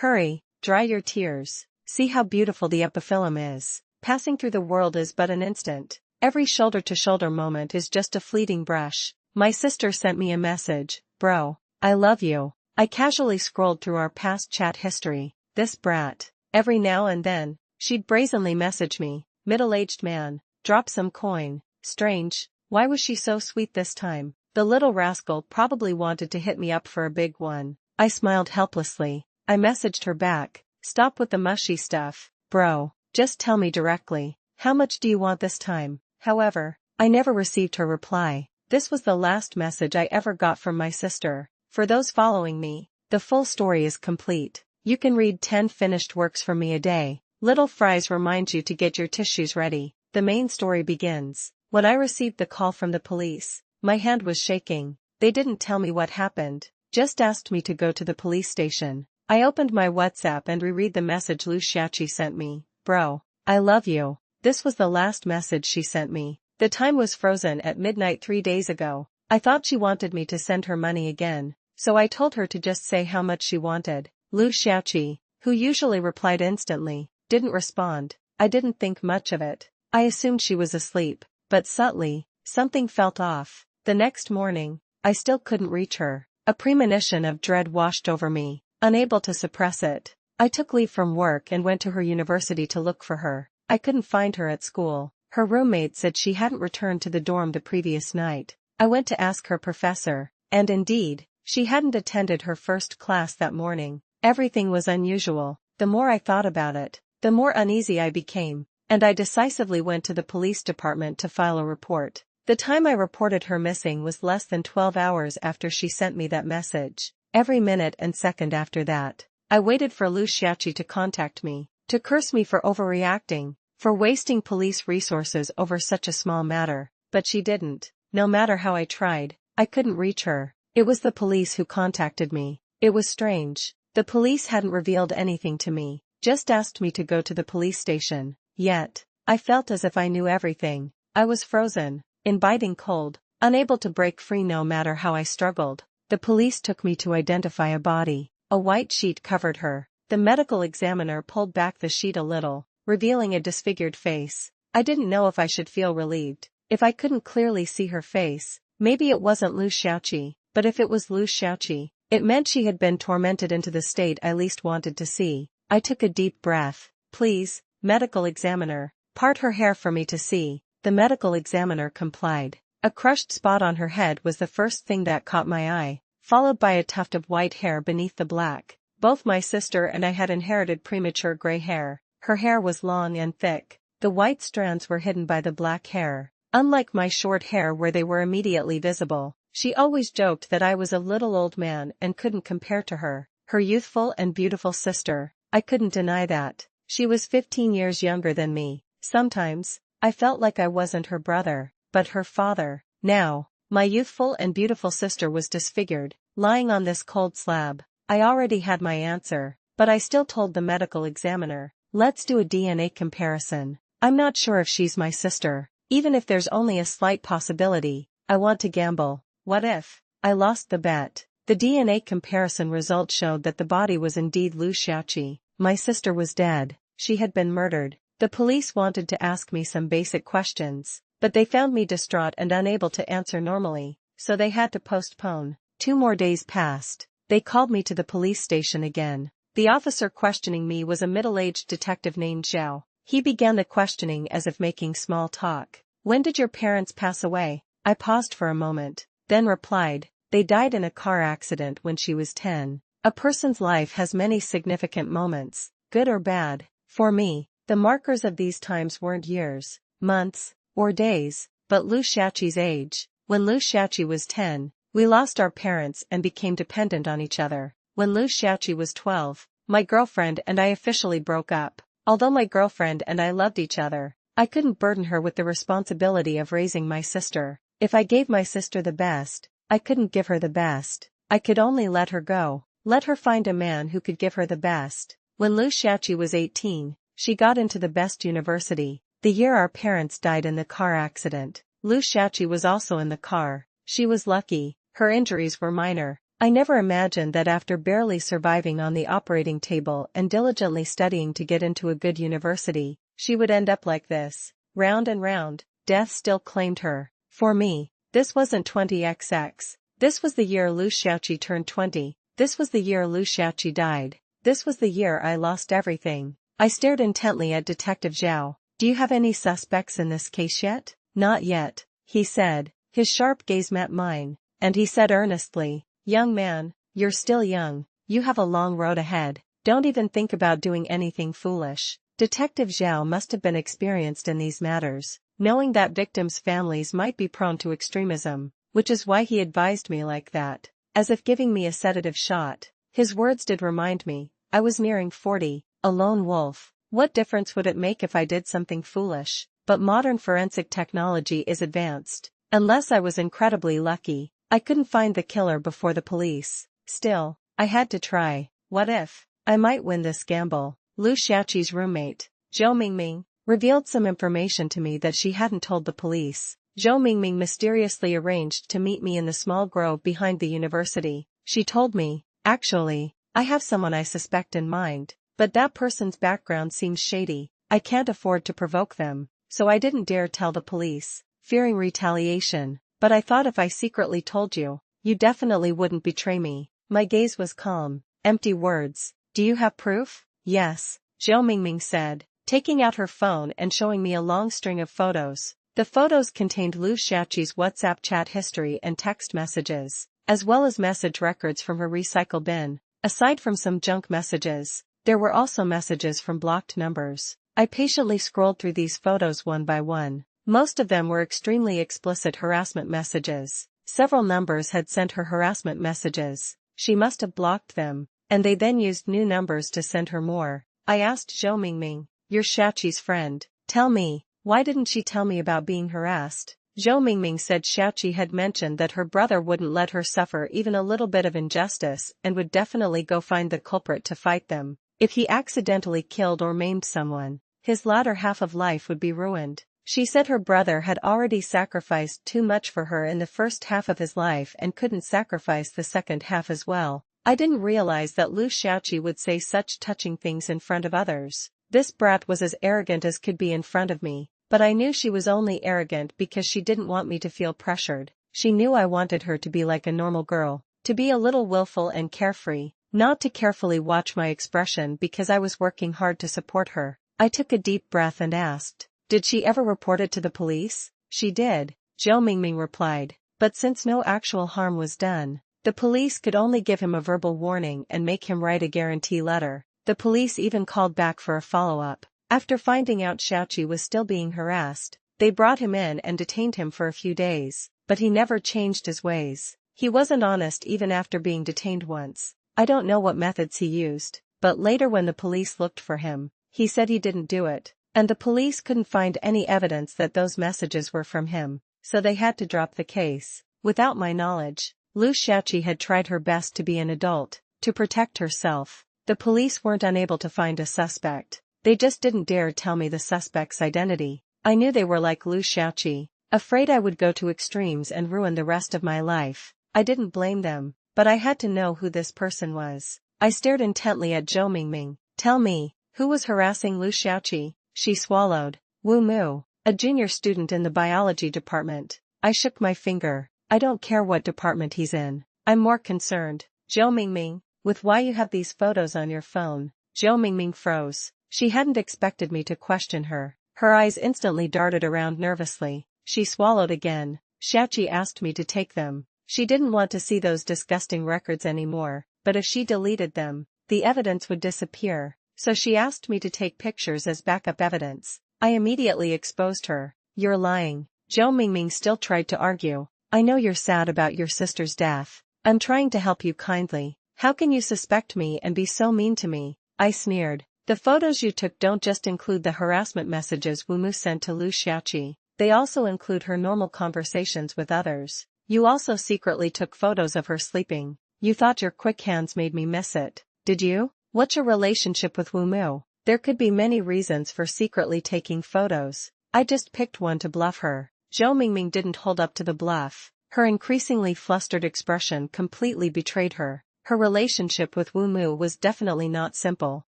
Hurry, dry your tears. See how beautiful the epiphyllum is. Passing through the world is but an instant. Every shoulder-to-shoulder moment is just a fleeting brush. My sister sent me a message, bro, I love you. I casually scrolled through our past chat history. This brat. Every now and then, she'd brazenly message me, middle-aged man, drop some coin. Strange, why was she so sweet this time? The little rascal probably wanted to hit me up for a big one. I smiled helplessly. I messaged her back, stop with the mushy stuff, bro, just tell me directly, how much do you want this time? However, I never received her reply. This was the last message I ever got from my sister. For those following me, the full story is complete. You can read 10 finished works from me a day. Little Fries reminds you to get your tissues ready. The main story begins. When I received the call from the police, my hand was shaking. They didn't tell me what happened, just asked me to go to the police station. I opened my WhatsApp and reread the message Lou Shachi sent me. Bro, I love you. This was the last message she sent me. The time was frozen at midnight 3 days ago. I thought she wanted me to send her money again, so I told her to just say how much she wanted. Lou Shachi, who usually replied instantly, didn't respond. I didn't think much of it. I assumed she was asleep, but subtly, something felt off. The next morning, I still couldn't reach her. A premonition of dread washed over me. Unable to suppress it, I took leave from work and went to her university to look for her. I couldn't find her at school. Her roommate said she hadn't returned to the dorm the previous night. I went to ask her professor, and indeed, she hadn't attended her first class that morning. Everything was unusual. The more I thought about it, the more uneasy I became, and I decisively went to the police department to file a report. The time I reported her missing was less than 12 hours after she sent me that message. Every minute and second after that, I waited for Lou Shachi to contact me, to curse me for overreacting, for wasting police resources over such a small matter, but she didn't. No matter how I tried, I couldn't reach her. It was the police who contacted me. It was strange. The police hadn't revealed anything to me, just asked me to go to the police station. Yet, I felt as if I knew everything. I was frozen, in biting cold, unable to break free no matter how I struggled. The police took me to identify a body. A white sheet covered her. The medical examiner pulled back the sheet a little, revealing a disfigured face. I didn't know if I should feel relieved. If I couldn't clearly see her face, maybe it wasn't Lou Shachi, but if it was Lou Shachi, it meant she had been tormented into the state I least wanted to see. I took a deep breath. Please, medical examiner, part her hair for me to see. The medical examiner complied. A crushed spot on her head was the first thing that caught my eye, followed by a tuft of white hair beneath the black. Both my sister and I had inherited premature gray hair. Her hair was long and thick. The white strands were hidden by the black hair, unlike my short hair where they were immediately visible. She always joked that I was a little old man and couldn't compare to her, her youthful and beautiful sister. I couldn't deny that. She was 15 years younger than me. Sometimes, I felt like I wasn't her brother, but her father. Now, my youthful and beautiful sister was disfigured, lying on this cold slab. I already had my answer, but I still told the medical examiner, let's do a DNA comparison. I'm not sure if she's my sister. Even if there's only a slight possibility, I want to gamble. What if I lost the bet? The DNA comparison result showed that the body was indeed Lou Shachi. My sister was dead. She had been murdered. The police wanted to ask me some basic questions, but they found me distraught and unable to answer normally, so they had to postpone. 2 more days passed. They called me to the police station again. The officer questioning me was a middle-aged detective named Zhao. He began the questioning as if making small talk. When did your parents pass away? I paused for a moment, then replied, they died in a car accident when she was 10. A person's life has many significant moments, good or bad. For me, the markers of these times weren't years, months, or days, but Lou Shachi's age. When Lou Shachi was 10, we lost our parents and became dependent on each other. When Lou Shachi was 12, my girlfriend and I officially broke up. Although my girlfriend and I loved each other, I couldn't burden her with the responsibility of raising my sister. If I gave my sister the best, I couldn't give her the best. I could only let her go, let her find a man who could give her the best. When Lou Shachi was 18, she got into the best university. The year our parents died in the car accident, Lou Shachi was also in the car. She was lucky, her injuries were minor. I never imagined that after barely surviving on the operating table and diligently studying to get into a good university, she would end up like this. Round and round, death still claimed her. For me, this wasn't 20XX. This was the year Liu Shaoqi turned 20. This was the year Liu Shaoqi died. This was the year I lost everything. I stared intently at Detective Zhao. Do you have any suspects in this case yet? Not yet, he said. His sharp gaze met mine, and he said earnestly, young man, you're still young. You have a long road ahead. Don't even think about doing anything foolish. Detective Zhao must have been experienced in these matters, knowing that victims' families might be prone to extremism, which is why he advised me like that, as if giving me a sedative shot. His words did remind me, I was nearing 40, a lone wolf. What difference would it make if I did something foolish? But modern forensic technology is advanced. Unless I was incredibly lucky, I couldn't find the killer before the police. Still, I had to try. What if I might win this gamble? Liu Shaoqi's roommate, Zhou Mingming, revealed some information to me that she hadn't told the police. Zhou Mingming mysteriously arranged to meet me in the small grove behind the university. She told me, actually, I have someone I suspect in mind, but that person's background seems shady. I can't afford to provoke them, so I didn't dare tell the police, fearing retaliation. But I thought if I secretly told you, you definitely wouldn't betray me. My gaze was calm. Empty words. Do you have proof? Yes, Zhou Mingming said, taking out her phone and showing me a long string of photos. The photos contained Liu Shaoqi's WhatsApp chat history and text messages, as well as message records from her recycle bin. Aside from some junk messages, there were also messages from blocked numbers. I patiently scrolled through these photos one by one. Most of them were extremely explicit harassment messages. Several numbers had sent her harassment messages. She must have blocked them, and they then used new numbers to send her more. I asked Zhou Mingming, you're Shaoqi's friend. Tell me, why didn't she tell me about being harassed? Zhou Mingming said Shaoqi had mentioned that her brother wouldn't let her suffer even a little bit of injustice and would definitely go find the culprit to fight them. If he accidentally killed or maimed someone, his latter half of life would be ruined. She said her brother had already sacrificed too much for her in the first half of his life and couldn't sacrifice the second half as well. I didn't realize that Liu Shaoqi would say such touching things in front of others. This brat was as arrogant as could be in front of me, but I knew she was only arrogant because she didn't want me to feel pressured. She knew I wanted her to be like a normal girl, to be a little willful and carefree, not to carefully watch my expression because I was working hard to support her. I took a deep breath and asked, did she ever report it to the police? She did, Zhou Mingming replied, but since no actual harm was done, the police could only give him a verbal warning and make him write a guarantee letter. The police even called back for a follow-up. After finding out Shaoqi was still being harassed, they brought him in and detained him for a few days, but he never changed his ways. He wasn't honest even after being detained once. I don't know what methods he used, but later when the police looked for him, he said he didn't do it, and the police couldn't find any evidence that those messages were from him, so they had to drop the case. Without my knowledge, Liu Shaoqi had tried her best to be an adult, to protect herself. The police weren't unable to find a suspect. They just didn't dare tell me the suspect's identity. I knew they were like Liu Shaoqi, afraid I would go to extremes and ruin the rest of my life. I didn't blame them, but I had to know who this person was. I stared intently at Zhou Mingming. Tell me, who was harassing Liu Shaoqi? She swallowed. Wu Mu, a junior student in the biology department. I shook my finger. I don't care what department he's in. I'm more concerned, Zhou Mingming, with why you have these photos on your phone. Zhou Mingming froze. She hadn't expected me to question her. Her eyes instantly darted around nervously. She swallowed again. Shaoqi asked me to take them. She didn't want to see those disgusting records anymore, but if she deleted them, the evidence would disappear, so she asked me to take pictures as backup evidence. I immediately exposed her. You're lying. Zhou Mingming still tried to argue. I know you're sad about your sister's death. I'm trying to help you kindly. How can you suspect me and be so mean to me? I sneered. The photos you took don't just include the harassment messages Wu Mu sent to Liu Shaoqi. They also include her normal conversations with others. You also secretly took photos of her sleeping. You thought your quick hands made me miss it. Did you? What's your relationship with Wu Mu? There could be many reasons for secretly taking photos. I just picked one to bluff her. Zhou Mingming didn't hold up to the bluff. Her increasingly flustered expression completely betrayed her. Her relationship with Wu Mu was definitely not simple.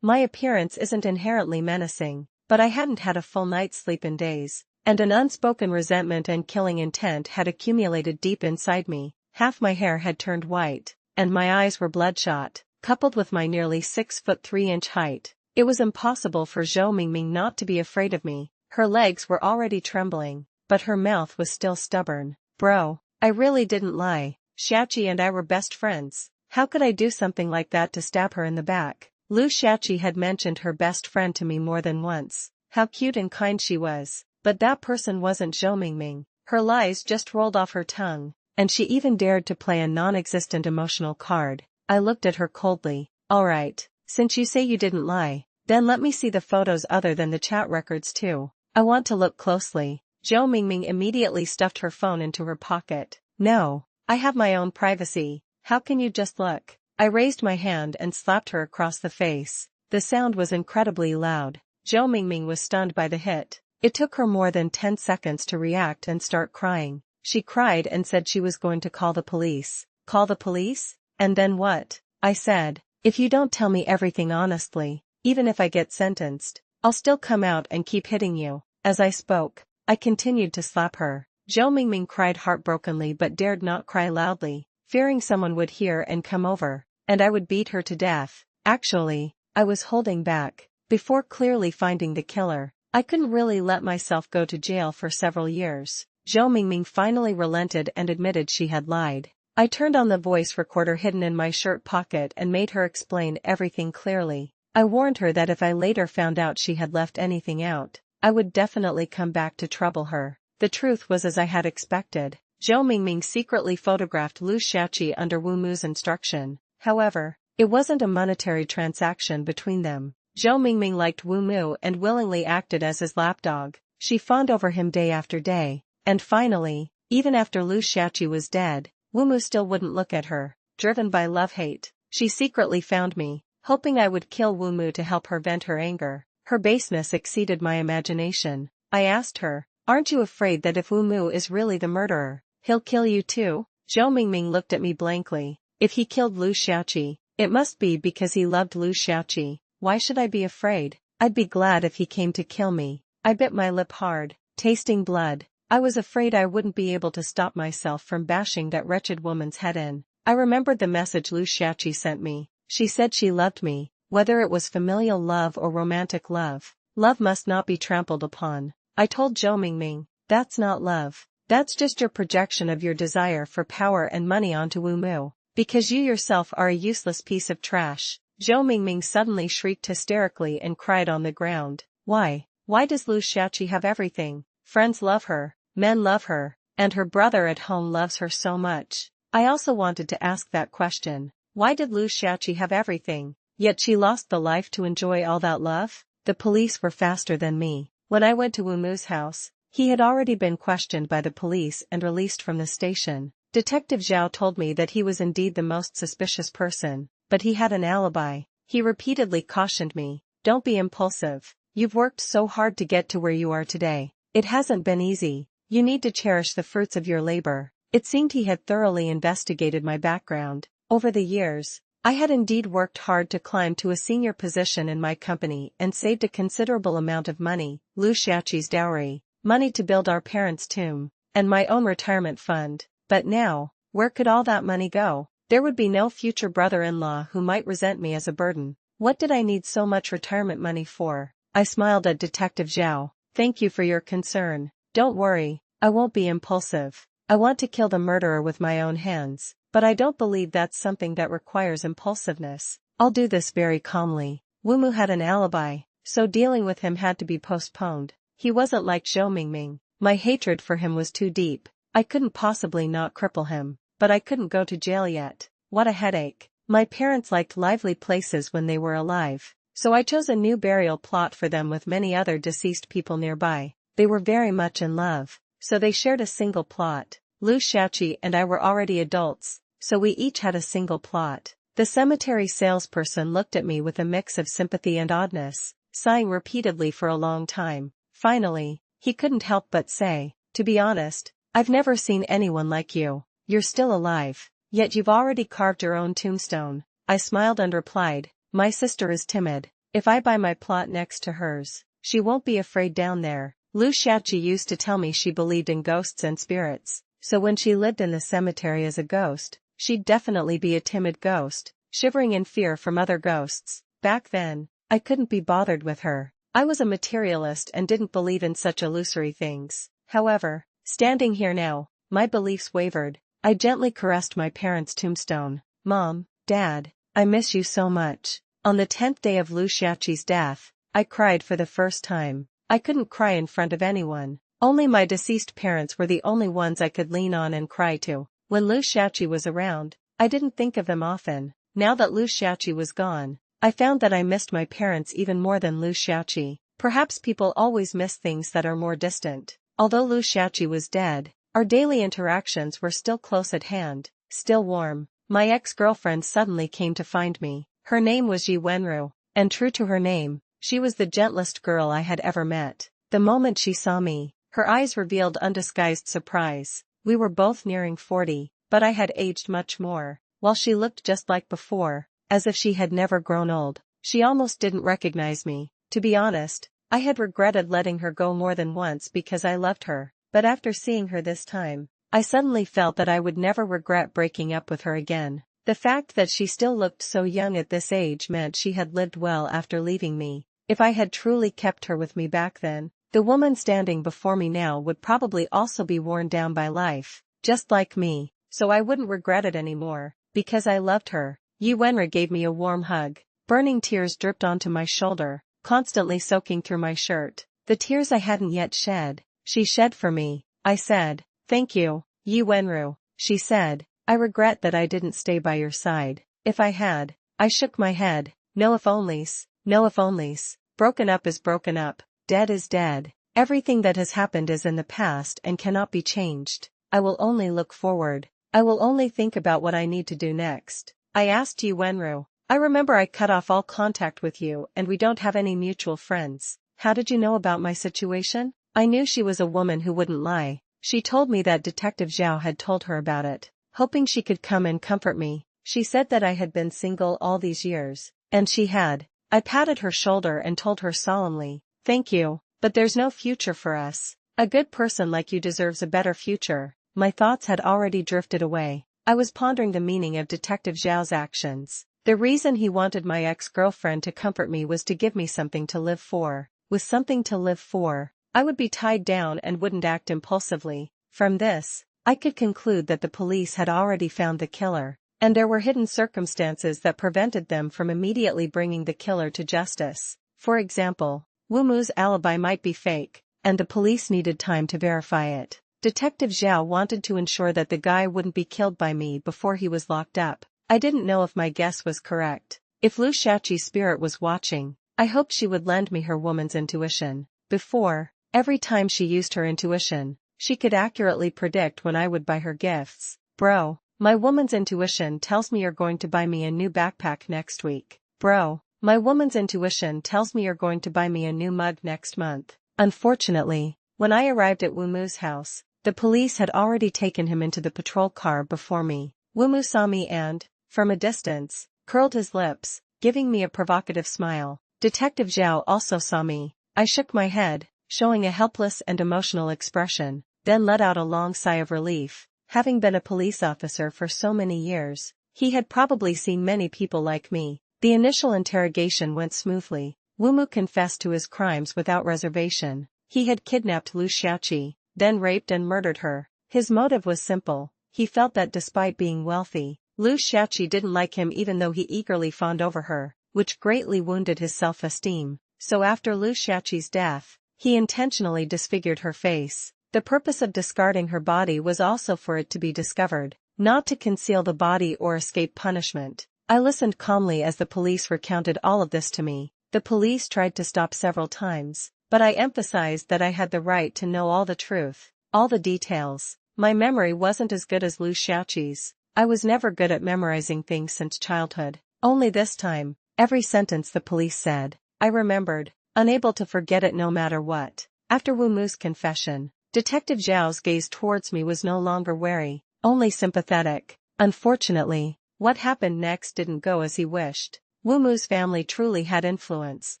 My appearance isn't inherently menacing, but I hadn't had a full night's sleep in days, and an unspoken resentment and killing intent had accumulated deep inside me. Half my hair had turned white, and my eyes were bloodshot. Coupled with my nearly 6'3" height, it was impossible for Zhou Mingming not to be afraid of me. Her legs were already trembling, but her mouth was still stubborn. Bro, I really didn't lie. Shachi and I were best friends. How could I do something like that to stab her in the back? Lu Shachi had mentioned her best friend to me more than once. How cute and kind she was. But that person wasn't Zhou Mingming. Her lies just rolled off her tongue, and she even dared to play a non-existent emotional card. I looked at her coldly. Alright, since you say you didn't lie, then let me see the photos other than the chat records too. I want to look closely. Zhou Mingming immediately stuffed her phone into her pocket. No, I have my own privacy. How can you just look? I raised my hand and slapped her across the face. The sound was incredibly loud. Zhou Mingming was stunned by the hit. It took her more than 10 seconds to react and start crying. She cried and said she was going to call the police. Call the police? And then what? I said, if you don't tell me everything honestly, even if I get sentenced, I'll still come out and keep hitting you. As I spoke, I continued to slap her. Zhou Mingming cried heartbrokenly but dared not cry loudly, fearing someone would hear and come over, and I would beat her to death. Actually, I was holding back. Before clearly finding the killer, I couldn't really let myself go to jail for several years. Zhou Mingming finally relented and admitted she had lied. I turned on the voice recorder hidden in my shirt pocket and made her explain everything clearly. I warned her that if I later found out she had left anything out, I would definitely come back to trouble her. The truth was as I had expected. Zhou Mingming secretly photographed Lu Shachi under Wu Mu's instruction. However, it wasn't a monetary transaction between them. Zhou Mingming liked Wu Mu and willingly acted as his lapdog. She fawned over him day after day, and finally, even after Lu Shachi was dead, Wu Mu still wouldn't look at her. Driven by love-hate, she secretly found me, hoping I would kill Wu Mu to help her vent her anger. Her baseness exceeded my imagination. I asked her, aren't you afraid that if Wu Mu is really the murderer, he'll kill you too? Zhou Mingming looked at me blankly. If he killed Lu Shachi, it must be because he loved Lu Shachi. Why should I be afraid? I'd be glad if he came to kill me. I bit my lip hard, tasting blood. I was afraid I wouldn't be able to stop myself from bashing that wretched woman's head in. I remembered the message Lu Shachi sent me. She said she loved me, whether it was familial love or romantic love. Love must not be trampled upon. I told Zhou Mingming, that's not love. That's just your projection of your desire for power and money onto Wu Mu. Because you yourself are a useless piece of trash. Zhou Mingming suddenly shrieked hysterically and cried on the ground. Why? Why does Lu Shachi have everything? Friends love her, men love her, and her brother at home loves her so much. I also wanted to ask that question. Why did Lu Shachi have everything, yet she lost the life to enjoy all that love? The police were faster than me. When I went to Wu Mu's house, he had already been questioned by the police and released from the station. Detective Zhao told me that he was indeed the most suspicious person, but he had an alibi. He repeatedly cautioned me, don't be impulsive. You've worked so hard to get to where you are today. It hasn't been easy. You need to cherish the fruits of your labor. It seemed he had thoroughly investigated my background. Over the years, I had indeed worked hard to climb to a senior position in my company and saved a considerable amount of money, Lu Shachi's dowry, money to build our parents' tomb, and my own retirement fund. But now, where could all that money go? There would be no future brother-in-law who might resent me as a burden. What did I need so much retirement money for? I smiled at Detective Zhao. Thank you for your concern. Don't worry, I won't be impulsive. I want to kill the murderer with my own hands, but I don't believe that's something that requires impulsiveness. I'll do this very calmly. Wu Mu had an alibi, so dealing with him had to be postponed. He wasn't like Zhou Mingming. My hatred for him was too deep. I couldn't possibly not cripple him, but I couldn't go to jail yet. What a headache. My parents liked lively places when they were alive, so I chose a new burial plot for them with many other deceased people nearby. They were very much in love, so they shared a single plot. Lu Shachi and I were already adults, so we each had a single plot. The cemetery salesperson looked at me with a mix of sympathy and oddness, sighing repeatedly for a long time. Finally, he couldn't help but say, to be honest, I've never seen anyone like you. You're still alive. Yet you've already carved your own tombstone. I smiled and replied, my sister is timid. If I buy my plot next to hers, she won't be afraid down there. Lu Shaoqi used to tell me she believed in ghosts and spirits, so when she lived in the cemetery as a ghost, she'd definitely be a timid ghost, shivering in fear from other ghosts. Back then, I couldn't be bothered with her. I was a materialist and didn't believe in such illusory things. However, standing here now, my beliefs wavered. I gently caressed my parents' tombstone. Mom, Dad, I miss you so much. On the 10th day of Lu Shaoqi's death, I cried for the first time. I couldn't cry in front of anyone. Only my deceased parents were the only ones I could lean on and cry to. When Lu Shaoqi was around, I didn't think of them often. Now that Lu Shaoqi was gone, I found that I missed my parents even more than Lu Shaoqi. Perhaps people always miss things that are more distant. Although Lu Shaoqi was dead, our daily interactions were still close at hand, still warm. My ex-girlfriend suddenly came to find me. Her name was Yi Wenru, and true to her name, she was the gentlest girl I had ever met. The moment she saw me, her eyes revealed undisguised surprise. We were both nearing 40, but I had aged much more, while she looked just like before, as if she had never grown old. She almost didn't recognize me. To be honest, I had regretted letting her go more than once because I loved her, but after seeing her this time, I suddenly felt that I would never regret breaking up with her again. The fact that she still looked so young at this age meant she had lived well after leaving me. If I had truly kept her with me back then, the woman standing before me now would probably also be worn down by life, just like me, so I wouldn't regret it anymore, because I loved her. Yi Wenru gave me a warm hug. Burning tears dripped onto my shoulder, constantly soaking through my shirt. The tears I hadn't yet shed, she shed for me. I said, thank you, Yi Wenru. She said, I regret that I didn't stay by your side. If I had. I shook my head. No if onlys, no if onlys. Broken up is broken up. Dead is dead. Everything that has happened is in the past and cannot be changed. I will only look forward. I will only think about what I need to do next. I asked Yi Wenru. I remember I cut off all contact with you and we don't have any mutual friends. How did you know about my situation? I knew she was a woman who wouldn't lie. She told me that Detective Zhao had told her about it, hoping she could come and comfort me. She said that I had been single all these years, and she had. I patted her shoulder and told her solemnly, thank you, but there's no future for us. A good person like you deserves a better future. My thoughts had already drifted away. I was pondering the meaning of Detective Zhao's actions. The reason he wanted my ex-girlfriend to comfort me was to give me something to live for. With something to live for, I would be tied down and wouldn't act impulsively. From this, I could conclude that the police had already found the killer, and there were hidden circumstances that prevented them from immediately bringing the killer to justice. For example, Wu Mu's alibi might be fake, and the police needed time to verify it. Detective Zhao wanted to ensure that the guy wouldn't be killed by me before he was locked up. I didn't know if my guess was correct. If Lu Shaoqi's spirit was watching, I hoped she would lend me her woman's intuition. Before, every time she used her intuition, she could accurately predict when I would buy her gifts. Bro, my woman's intuition tells me you're going to buy me a new backpack next week. Bro, my woman's intuition tells me you're going to buy me a new mug next month. Unfortunately, when I arrived at Wu Mu's house, the police had already taken him into the patrol car before me. Wu Mu saw me and, from a distance, curled his lips, giving me a provocative smile. Detective Zhao also saw me. I shook my head, showing a helpless and emotional expression, then let out a long sigh of relief. Having been a police officer for so many years, he had probably seen many people like me. The initial interrogation went smoothly. Wu Mu confessed to his crimes without reservation. He had kidnapped Lu Shaoqi, then raped and murdered her. His motive was simple. He felt that despite being wealthy, Lu Shaoqi didn't like him even though he eagerly fawned over her, which greatly wounded his self-esteem. So after Lu Shaoqi's death, he intentionally disfigured her face. The purpose of discarding her body was also for it to be discovered, not to conceal the body or escape punishment. I listened calmly as the police recounted all of this to me. The police tried to stop several times, but I emphasized that I had the right to know all the truth, all the details. My memory wasn't as good as Lu Shaoqi's. I was never good at memorizing things since childhood. Only this time, every sentence the police said, I remembered, unable to forget it no matter what. After Wu Mu's confession, Detective Zhao's gaze towards me was no longer wary, only sympathetic. Unfortunately, what happened next didn't go as he wished. Wu Mu's family truly had influence.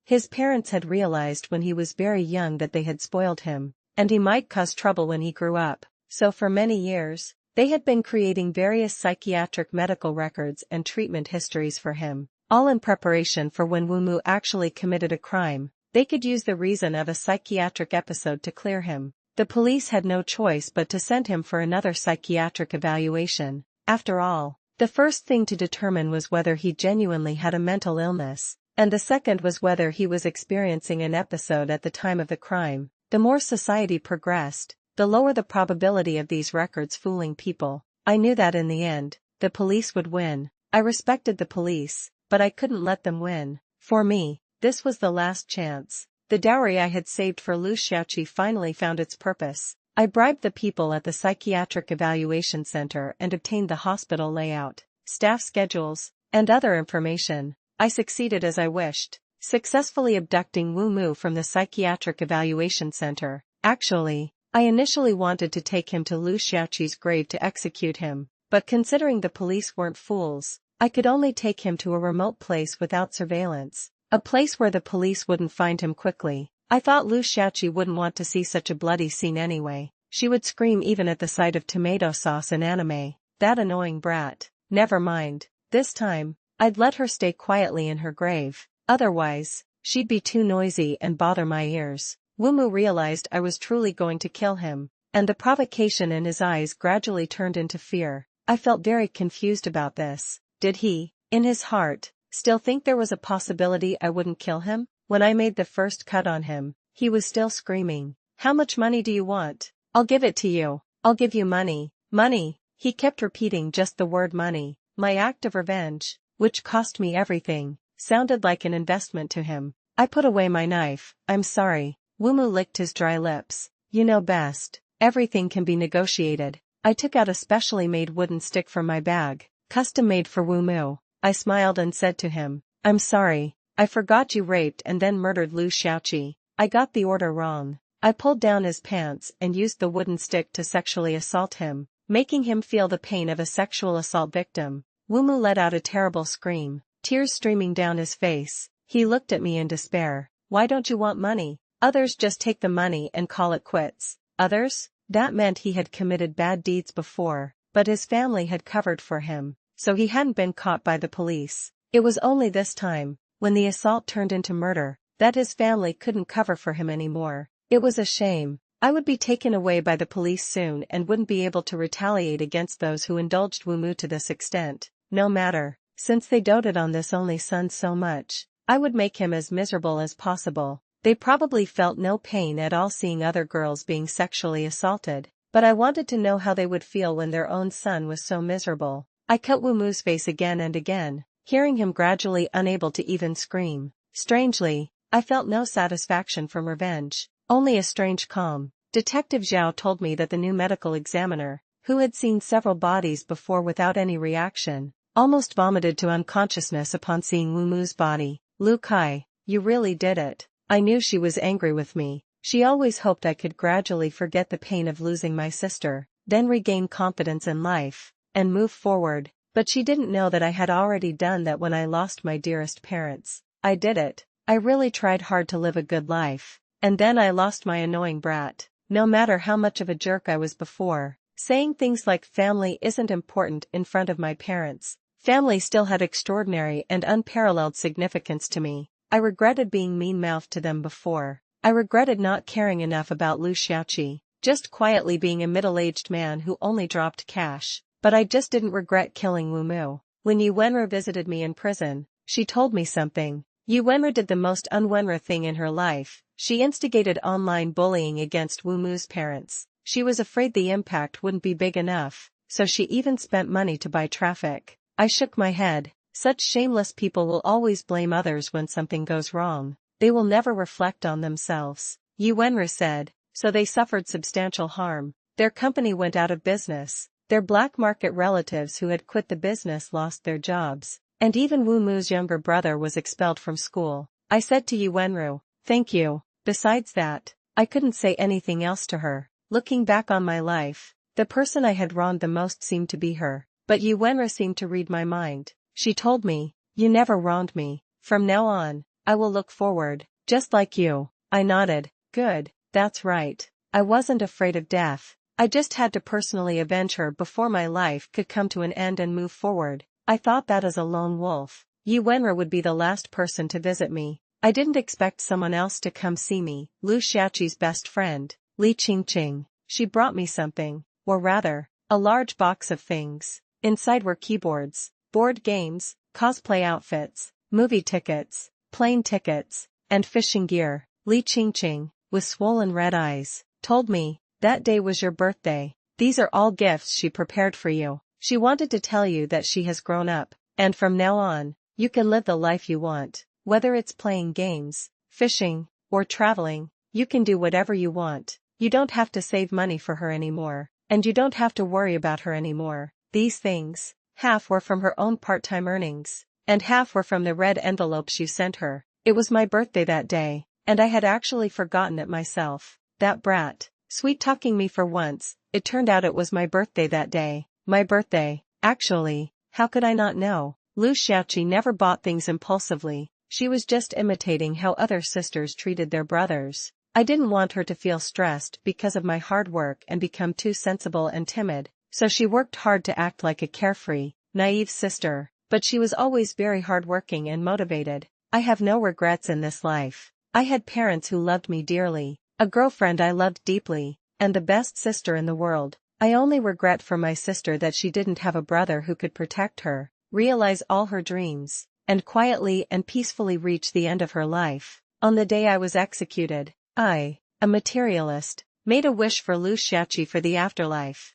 His parents had realized when he was very young that they had spoiled him, and he might cause trouble when he grew up. So for many years, they had been creating various psychiatric medical records and treatment histories for him, all in preparation for when Wu Mu actually committed a crime. They could use the reason of a psychiatric episode to clear him. The police had no choice but to send him for another psychiatric evaluation. After all, the first thing to determine was whether he genuinely had a mental illness, and the second was whether he was experiencing an episode at the time of the crime. The more society progressed, the lower the probability of these records fooling people. I knew that in the end, the police would win. I respected the police, but I couldn't let them win. For me, this was the last chance. The dowry I had saved for Lu Xiaoqi finally found its purpose. I bribed the people at the Psychiatric Evaluation Center and obtained the hospital layout, staff schedules, and other information. I succeeded as I wished, successfully abducting Wu Mu from the Psychiatric Evaluation Center. Actually, I initially wanted to take him to Lu Xiaoqi's grave to execute him, but considering the police weren't fools, I could only take him to a remote place without surveillance, a place where the police wouldn't find him quickly. I thought Lu Xiaoqi wouldn't want to see such a bloody scene anyway. She would scream even at the sight of tomato sauce in anime. That annoying brat. Never mind. This time, I'd let her stay quietly in her grave. Otherwise, she'd be too noisy and bother my ears. Wu Mu realized I was truly going to kill him, and the provocation in his eyes gradually turned into fear. I felt very confused about this. Did he, in his heart, still think there was a possibility I wouldn't kill him? When I made the first cut on him, he was still screaming. How much money do you want? I'll give it to you. I'll give you money. Money. He kept repeating just the word money. My act of revenge, which cost me everything, sounded like an investment to him. I put away my knife. I'm sorry. Wu Mu licked his dry lips. You know best. Everything can be negotiated. I took out a specially made wooden stick from my bag, custom made for Wu Mu. I smiled and said to him, I'm sorry. I forgot you raped and then murdered Lu Xiaoqi. I got the order wrong. I pulled down his pants and used the wooden stick to sexually assault him, making him feel the pain of a sexual assault victim. Wu Mu let out a terrible scream, tears streaming down his face. He looked at me in despair. Why don't you want money? Others just take the money and call it quits. Others? That meant he had committed bad deeds before, but his family had covered for him, so he hadn't been caught by the police. It was only this time, when the assault turned into murder, that his family couldn't cover for him anymore. It was a shame. I would be taken away by the police soon and wouldn't be able to retaliate against those who indulged Wu Mu to this extent. No matter, since they doted on this only son so much, I would make him as miserable as possible. They probably felt no pain at all seeing other girls being sexually assaulted, but I wanted to know how they would feel when their own son was so miserable. I cut Wu Mu's face again and again, hearing him gradually unable to even scream. Strangely, I felt no satisfaction from revenge, only a strange calm. Detective Zhao told me that the new medical examiner, who had seen several bodies before without any reaction, almost vomited to unconsciousness upon seeing Wu Mu's body. Lu Kai, you really did it. I knew she was angry with me. She always hoped I could gradually forget the pain of losing my sister, then regain confidence in life, and move forward. But she didn't know that I had already done that when I lost my dearest parents. I did it. I really tried hard to live a good life. And then I lost my annoying brat. No matter how much of a jerk I was before, saying things like family isn't important in front of my parents, family still had extraordinary and unparalleled significance to me. I regretted being mean-mouthed to them before. I regretted not caring enough about Lu Xiaoqi, just quietly being a middle-aged man who only dropped cash. But I just didn't regret killing Wu Mu. When Yu Wenru visited me in prison, she told me something. Yu Wenru did the most un-Wenru thing in her life. She instigated online bullying against Wu Mu's parents. She was afraid the impact wouldn't be big enough, so she even spent money to buy traffic. I shook my head. Such shameless people will always blame others when something goes wrong. They will never reflect on themselves. Yu Wenru said, so they suffered substantial harm. Their company went out of business. Their black market relatives who had quit the business lost their jobs. And even Wu Mu's younger brother was expelled from school. I said to Yu Wenru, thank you. Besides that, I couldn't say anything else to her. Looking back on my life, the person I had wronged the most seemed to be her. But Yu Wenra seemed to read my mind. She told me, "You never wronged me. From now on, I will look forward, just like you." I nodded. Good, that's right. I wasn't afraid of death. I just had to personally avenge her before my life could come to an end and move forward. I thought that as a lone wolf, Yu Wenra would be the last person to visit me. I didn't expect someone else to come see me. Lu Xiaoqi's best friend, Li Qingqing. She brought me something, or rather, a large box of things. Inside were keyboards, board games, cosplay outfits, movie tickets, plane tickets, and fishing gear. Li Qingqing, with swollen red eyes, told me, "That day was your birthday. These are all gifts she prepared for you. She wanted to tell you that she has grown up, and from now on, you can live the life you want. Whether it's playing games, fishing, or traveling, you can do whatever you want. You don't have to save money for her anymore, and you don't have to worry about her anymore." These things, half were from her own part-time earnings, and half were from the red envelopes you sent her. It was my birthday that day, and I had actually forgotten it myself. That brat, sweet-talking me for once. It turned out it was my birthday that day. My birthday. Actually, how could I not know? Lu Xiaoqi never bought things impulsively. She was just imitating how other sisters treated their brothers. I didn't want her to feel stressed because of my hard work and become too sensible and timid, so she worked hard to act like a carefree, naive sister, but she was always very hardworking and motivated. I have no regrets in this life. I had parents who loved me dearly, a girlfriend I loved deeply, and the best sister in the world. I only regret for my sister that she didn't have a brother who could protect her, realize all her dreams, and quietly and peacefully reach the end of her life. On the day I was executed, I, a materialist, made a wish for Lu Xiaoqi for the afterlife.